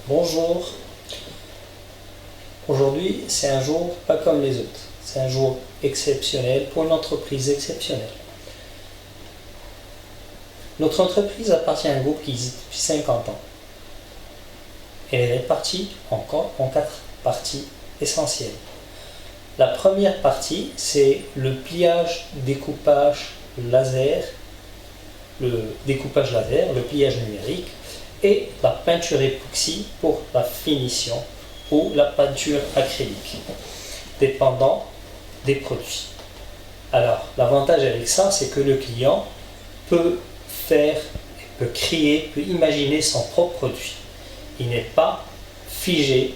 Bonjour. Aujourd'hui, c'est un jour pas comme les autres. C'est un jour exceptionnel pour une entreprise exceptionnelle. Notre entreprise appartient à un groupe qui existe depuis 50 ans. Elle est répartie en 4 parties essentielles. La première partie, c'est le pliage, découpage laser, le pliage numérique et la peinture époxy pour la finition ou la peinture acrylique, dépendant des produits. Alors, l'avantage avec ça, c'est que le client peut créer, peut imaginer son propre produit. Il n'est pas figé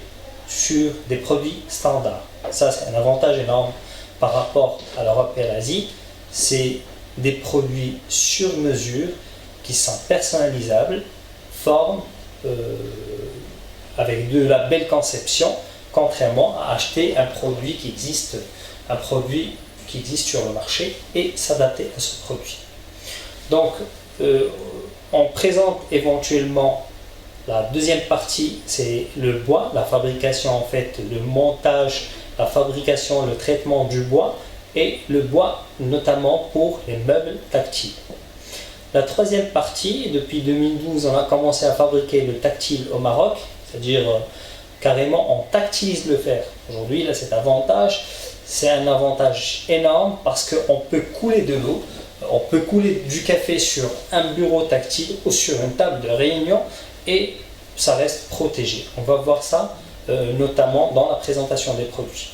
sur des produits standards. Ça, c'est un avantage énorme par rapport à l'Europe et à l'Asie. C'est des produits sur mesure qui sont personnalisables, formes, avec de la belle conception, contrairement à acheter un produit qui existe sur le marché et s'adapter à ce produit. Donc, on présente éventuellement la deuxième partie, c'est le bois, la fabrication en fait, le montage, la fabrication, le traitement du bois et le bois notamment pour les meubles tactiles. La troisième partie, depuis 2012, on a commencé à fabriquer le tactile au Maroc, c'est-à-dire carrément on tactilise le fer. Aujourd'hui, là, cet avantage, c'est un avantage énorme parce qu'on peut couler de l'eau, on peut couler du café sur un bureau tactile ou sur une table de réunion et ça reste protégé. On va voir ça notamment dans la présentation des produits.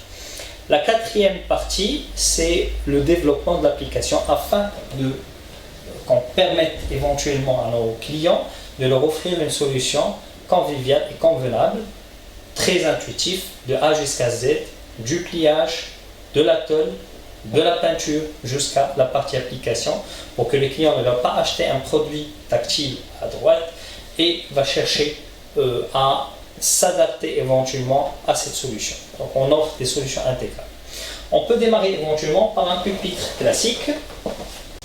La quatrième partie, c'est le développement de l'application afin qu'on permette éventuellement à nos clients de leur offrir une solution conviviale et convenable, très intuitive, de A jusqu'à Z, du pliage, de la tôle, de la peinture jusqu'à la partie application, pour que le client ne va pas acheter un produit tactile à droite et va chercher à s'adapter éventuellement à cette solution. Donc on offre des solutions intégrales. On peut démarrer éventuellement par un pupitre classique.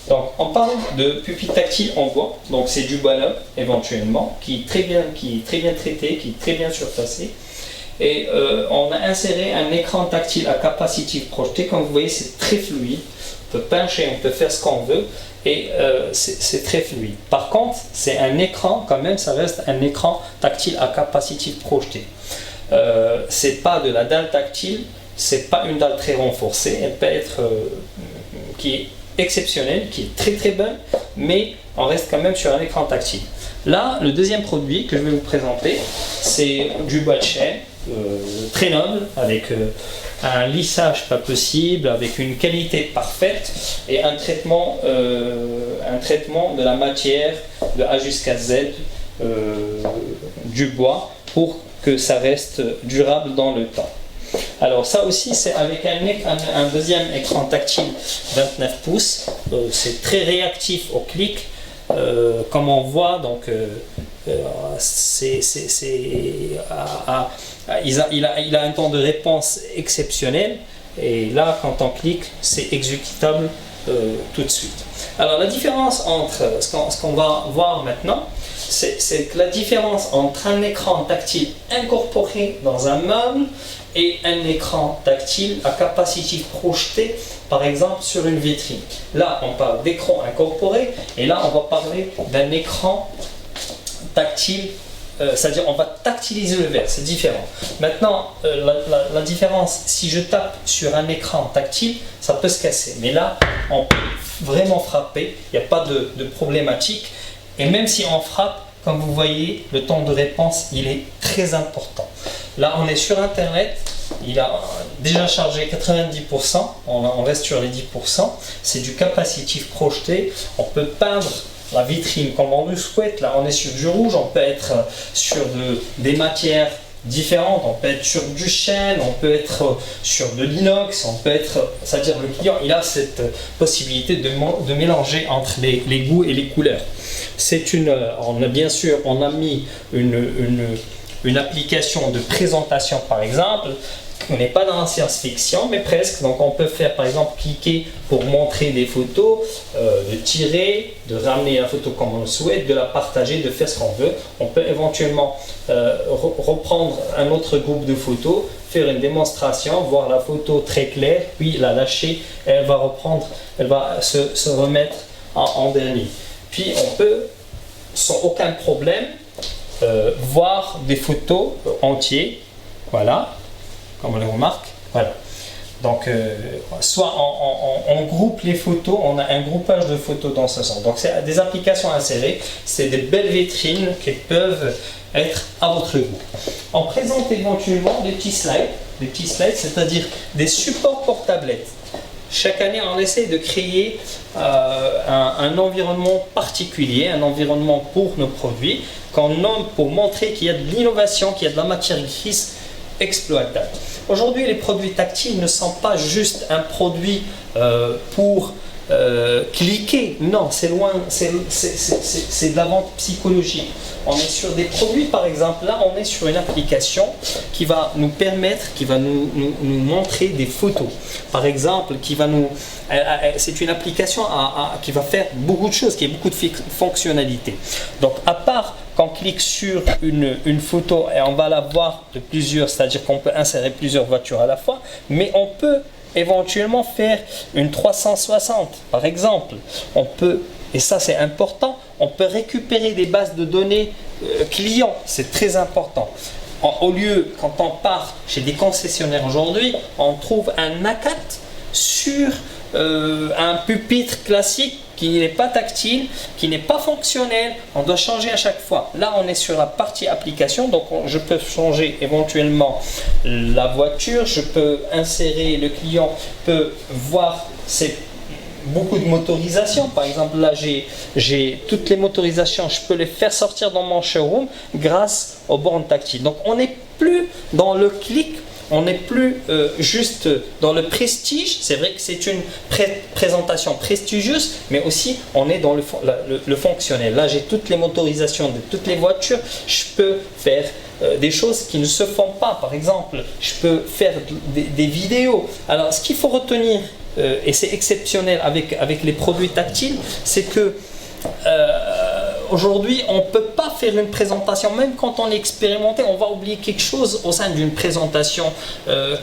Donc on parle de pupitre tactile en bois, donc c'est du bois neuf éventuellement, qui est très bien traité, qui est très bien surfacé. Et on a inséré un écran tactile à capacitive projetée. Comme vous voyez, c'est très fluide. On peut pincher, on peut faire ce qu'on veut et c'est très fluide. Par contre, c'est un écran, quand même, ça reste un écran tactile à capacitive projetée. C'est pas de la dalle tactile, c'est pas une dalle très renforcée. Elle peut être qui est exceptionnelle, qui est très très bonne, mais on reste quand même sur un écran tactile. Là, le deuxième produit que je vais vous présenter, c'est du bois de chêne, très noble, avec un lissage pas possible, avec une qualité parfaite et un traitement de la matière de A jusqu'à Z du bois pour que ça reste durable dans le temps. Alors ça aussi, c'est avec un deuxième écran tactile 29 pouces, c'est très réactif au clic, comme on voit, donc il a un temps de réponse exceptionnel et là quand on clique c'est exécutable tout de suite. Alors la différence entre ce qu'on va voir maintenant, c'est que la différence entre un écran tactile incorporé dans un meuble et un écran tactile à capacitive projetée, par exemple sur une vitrine. Là on parle d'écran incorporé et là on va parler d'un écran tactile, c'est-à-dire on va tactiliser le verre, c'est différent. Maintenant, la différence, si je tape sur un écran tactile, ça peut se casser. Mais là, on peut vraiment frapper, il n'y a pas de problématique. Et même si on frappe, comme vous voyez, le temps de réponse, il est très important. Là, on est sur Internet, il a déjà chargé 90%, on reste sur les 10%. C'est du capacitif projeté, on peut peindre la vitrine comme on le souhaite. Là on est sur du rouge, on peut être sur des matières différentes, on peut être sur du chêne, on peut être sur de l'inox, on peut être, c'est-à-dire le client il a cette possibilité de mélanger entre les goûts et les couleurs. On a mis une application de présentation par exemple On n'est pas dans la science-fiction, mais presque. Donc on peut faire par exemple cliquer pour montrer des photos, de tirer, de ramener la photo comme on le souhaite, de la partager, de faire ce qu'on veut. On peut éventuellement reprendre un autre groupe de photos, faire une démonstration, voir la photo très claire, puis la lâcher, et elle va reprendre, elle va se remettre en dernier. Puis on peut, sans aucun problème, voir des photos entières, voilà, comme on les remarque, voilà. Donc, soit on groupe les photos, on a un groupage de photos dans ce sens. Donc, c'est des applications insérées, c'est des belles vitrines qui peuvent être à votre goût. On présente éventuellement des petits slides, c'est-à-dire des supports pour tablettes. Chaque année, on essaie de créer un environnement particulier, un environnement pour nos produits, qu'on nomme pour montrer qu'il y a de l'innovation, qu'il y a de la matière grise exploitable. Aujourd'hui, les produits tactiles ne sont pas juste un produit pour cliquer. Non, c'est loin, c'est de la vente psychologique. On est sur des produits, par exemple, là, on est sur une application qui va nous permettre, qui va nous montrer des photos. Par exemple, c'est une application qui va faire beaucoup de choses, qui a beaucoup de fonctionnalités. Donc, à part qu'on clique sur une photo et on va la voir de plusieurs, c'est-à-dire qu'on peut insérer plusieurs voitures à la fois, mais on peut éventuellement faire une 360 par exemple. On peut, et ça c'est important, on peut récupérer des bases de données clients, c'est très important. Au lieu, quand on part chez des concessionnaires aujourd'hui, on trouve un ACAT sur un pupitre classique qui n'est pas tactile, qui n'est pas fonctionnel, on doit changer à chaque fois. Là, on est sur la partie application, donc je peux changer éventuellement la voiture, je peux insérer, le client peut voir beaucoup de motorisations. Par exemple, là, j'ai toutes les motorisations, je peux les faire sortir dans mon showroom grâce aux bornes tactiles. Donc, on n'est plus dans le clic. On n'est plus juste dans le prestige, c'est vrai que c'est une présentation prestigieuse, mais aussi on est dans le fonctionnel. Là, j'ai toutes les motorisations de toutes les voitures, je peux faire des choses qui ne se font pas. Par exemple, je peux faire des vidéos. Alors, ce qu'il faut retenir, et c'est exceptionnel avec les produits tactiles, c'est que aujourd'hui, on ne peut pas faire une présentation, même quand on est expérimenté, on va oublier quelque chose au sein d'une présentation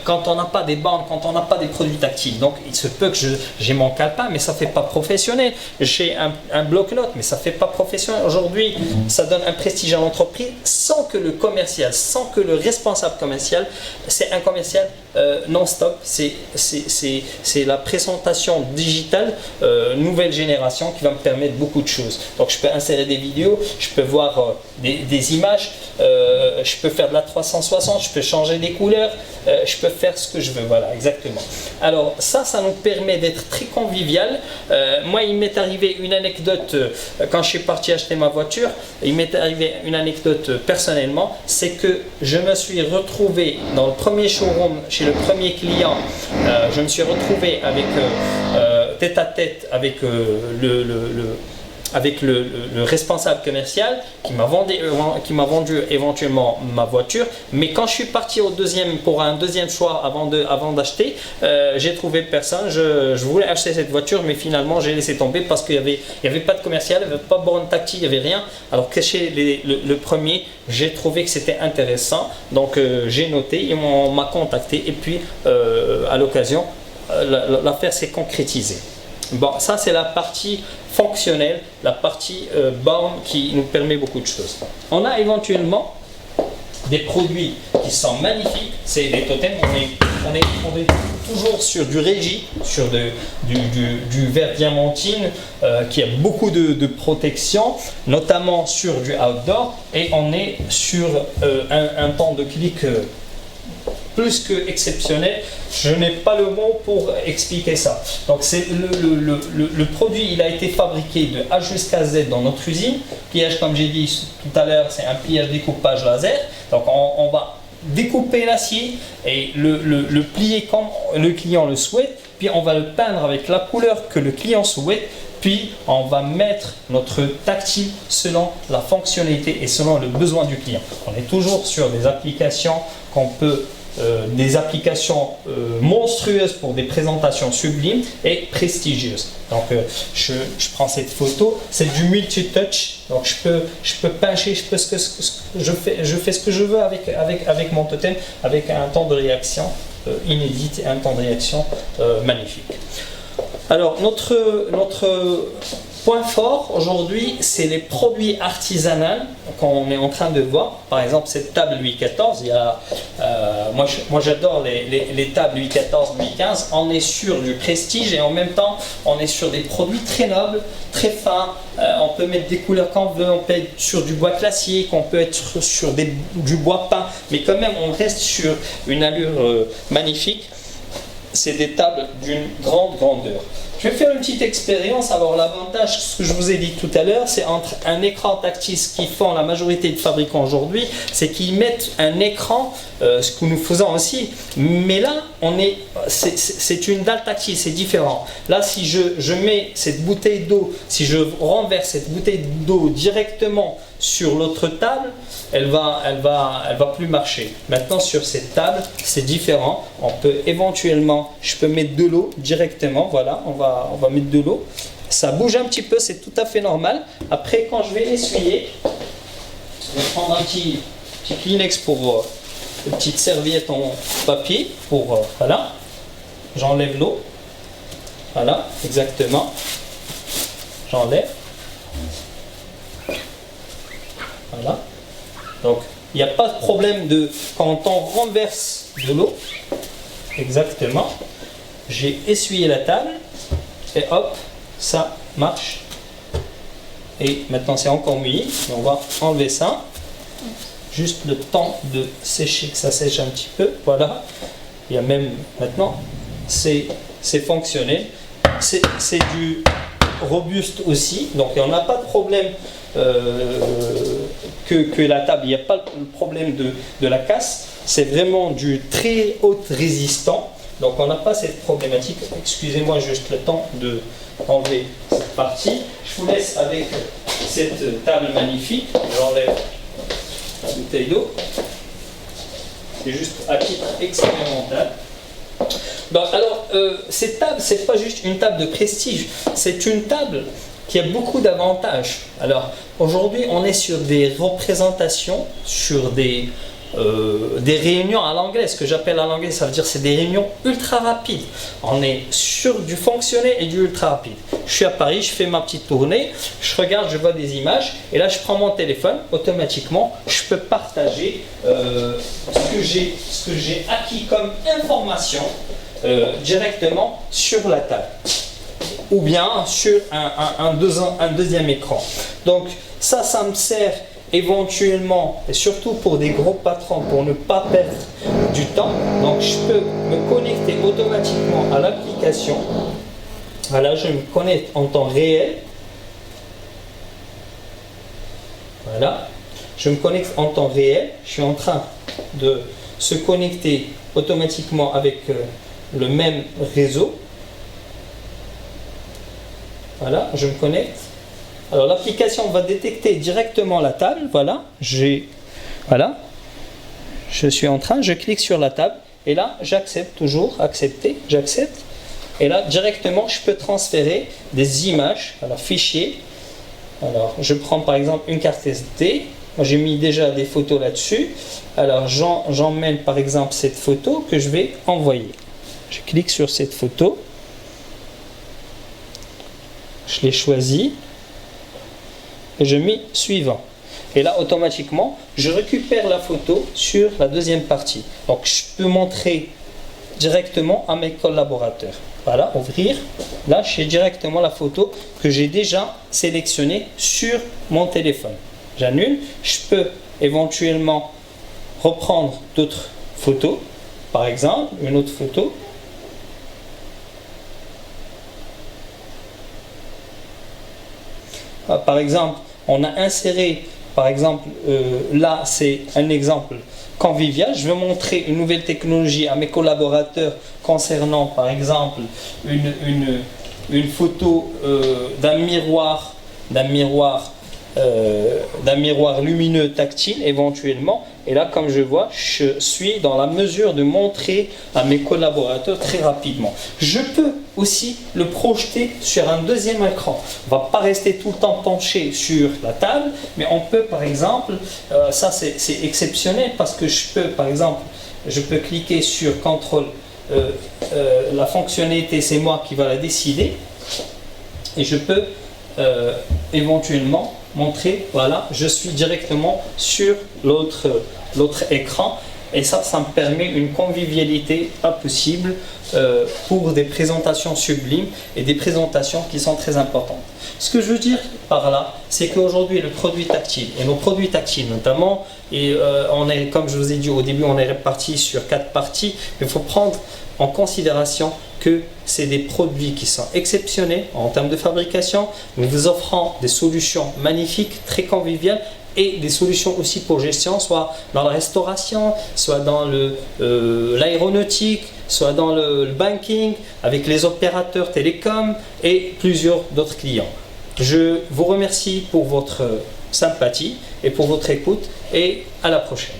quand on n'a pas des bandes, quand on n'a pas des produits tactiles. Donc, il se peut que j'ai mon calepin, mais ça ne fait pas professionnel. J'ai un bloc-notes, mais ça ne fait pas professionnel. Aujourd'hui, ça donne un prestige à l'entreprise sans que le commercial, sans que le responsable commercial, c'est un commercial non-stop. C'est la présentation digitale nouvelle génération qui va me permettre beaucoup de choses. Donc, je peux insérer des vidéos, je peux voir des images, je peux faire de la 360, je peux changer des couleurs, je peux faire ce que je veux, voilà, exactement. Alors ça nous permet d'être très convivial. Moi, il m'est arrivé une anecdote quand je suis parti acheter ma voiture, il m'est arrivé une anecdote personnellement, c'est que je me suis retrouvé dans le premier showroom, chez le premier client, je me suis retrouvé avec tête à tête avec le responsable commercial qui m'a vendu éventuellement ma voiture, mais quand je suis parti pour un deuxième choix avant d'acheter, j'ai trouvé personne. Je voulais acheter cette voiture, mais finalement j'ai laissé tomber parce qu'il n'y avait pas de commercial, il n'y avait pas de borne tactile, il n'y avait rien. Alors que chez le premier, j'ai trouvé que c'était intéressant, donc j'ai noté, et on m'a contacté, et puis à l'occasion l'affaire s'est concrétisée. Bon, ça c'est la partie fonctionnelle, la partie borne qui nous permet beaucoup de choses. On a éventuellement des produits qui sont magnifiques, c'est des totems. On est toujours sur du régie, sur du verre diamantine qui a beaucoup de protection, notamment sur du outdoor, et on est sur un temps de clic plus que exceptionnel. Je n'ai pas le mot pour expliquer ça. Donc c'est le produit, il a été fabriqué de A jusqu'à Z dans notre usine. Pliage, comme j'ai dit tout à l'heure, c'est un pliage découpage laser. Donc on va découper l'acier et le plier comme le client le souhaite, puis on va le peindre avec la couleur que le client souhaite, puis on va mettre notre tactile selon la fonctionnalité et selon le besoin du client. On est toujours sur des applications qu'on peut des applications monstrueuses pour des présentations sublimes et prestigieuses. Donc je prends cette photo, c'est du multi-touch, donc je peux pincher, je fais ce que je veux avec mon totem, avec un temps de réaction inédit et un temps de réaction magnifique. Alors notre point fort aujourd'hui, c'est les produits artisanaux qu'on est en train de voir. Par exemple, cette table Louis XIV, moi j'adore les tables Louis XIV, Louis XV. On est sur du prestige et en même temps, on est sur des produits très nobles, très fins. On peut mettre des couleurs qu'on veut, on peut être sur du bois classique, on peut être sur du bois peint, mais quand même, on reste sur une allure magnifique. C'est des tables d'une grande grandeur. Je vais faire une petite expérience. Alors l'avantage, ce que je vous ai dit tout à l'heure, c'est entre un écran tactile, ce qu'ils font la majorité de fabricants aujourd'hui, c'est qu'ils mettent un écran, ce que nous faisons aussi, mais là, c'est une dalle tactile, c'est différent. Là, si je mets cette bouteille d'eau, si je renverse cette bouteille d'eau directement sur l'autre table, elle va plus marcher. Maintenant sur cette table, c'est différent. On peut éventuellement, je peux mettre de l'eau directement. Voilà, on va mettre de l'eau. Ça bouge un petit peu, c'est tout à fait normal. Après, quand je vais essuyer, je vais prendre un petit Kleenex pour une petite serviette en papier pour voilà. J'enlève l'eau. Voilà, exactement. J'enlève. Voilà. Donc, il n'y a pas de problème quand on renverse de l'eau. Exactement. J'ai essuyé la table et hop, ça marche. Et maintenant, c'est encore mouillé. On va enlever ça. Juste le temps de sécher, que ça sèche un petit peu. Voilà. Il y a même maintenant, c'est fonctionnel. C'est du robuste aussi. Donc, on n'a pas de problème. Que la table, il n'y a pas le problème de la casse, c'est vraiment du très haut résistant, donc on n'a pas cette problématique. Excusez-moi juste le temps de enlever cette partie. Je vous laisse avec cette table magnifique. J'enlève la bouteille d'eau, c'est juste à titre expérimental. Donc, alors cette table, c'est pas juste une table de prestige, c'est une table qui a beaucoup d'avantages. Alors aujourd'hui, on est sur des représentations, sur des réunions à l'anglais. Ce que j'appelle à l'anglais, ça veut dire c'est des réunions ultra rapides. On est sur du fonctionnel et du ultra rapide. Je suis à Paris, je fais ma petite tournée, je regarde, je vois des images et là je prends mon téléphone, automatiquement je peux partager ce que j'ai acquis comme information directement sur la table ou bien sur un deuxième écran. Donc ça me sert éventuellement, et surtout pour des gros patrons, pour ne pas perdre du temps. Donc je peux me connecter automatiquement à l'application. Voilà, je me connecte en temps réel. Voilà, je me connecte en temps réel. Je suis en train de se connecter automatiquement avec le même réseau. Voilà, je me connecte. Alors l'application va détecter directement la table. Voilà, je suis en train, je clique sur la table et là j'accepte, toujours accepter, j'accepte. Et là directement je peux transférer des images, alors fichier. Alors je prends par exemple une carte SD. Moi j'ai mis déjà des photos là-dessus. Alors j'emmène par exemple cette photo que je vais envoyer. Je clique sur cette photo. Je l'ai choisi et je mets suivant. Et là, automatiquement, je récupère la photo sur la deuxième partie. Donc, je peux montrer directement à mes collaborateurs. Voilà, ouvrir. Là, j'ai directement la photo que j'ai déjà sélectionnée sur mon téléphone. J'annule. Je peux éventuellement reprendre d'autres photos. Par exemple, une autre photo. Par exemple, on a inséré, par exemple, là c'est un exemple convivial. Je veux montrer une nouvelle technologie à mes collaborateurs concernant, par exemple, une photo d'un miroir d'un miroir lumineux tactile éventuellement. Et là, comme je vois, je suis dans la mesure de montrer à mes collaborateurs très rapidement. Je peux aussi le projeter sur un deuxième écran. On ne va pas rester tout le temps penché sur la table, mais on peut par exemple, ça c'est exceptionnel parce que je peux par exemple, je peux cliquer sur contrôle, la fonctionnalité c'est moi qui va la décider et je peux éventuellement montrer, voilà, je suis directement sur l'autre écran et ça me permet une convivialité impossible pour des présentations sublimes et des présentations qui sont très importantes. Ce que je veux dire par là, c'est qu'aujourd'hui le produit tactile et nos produits tactiles notamment, et on est, comme je vous ai dit au début, on est réparti sur 4 parties, mais il faut prendre en considération que c'est des produits qui sont exceptionnels en termes de fabrication. Nous vous offrons des solutions magnifiques, très conviviales et des solutions aussi pour gestion, soit dans la restauration, soit dans l'aéronautique, soit dans le banking, avec les opérateurs télécoms et plusieurs d'autres clients. Je vous remercie pour votre sympathie et pour votre écoute et à la prochaine.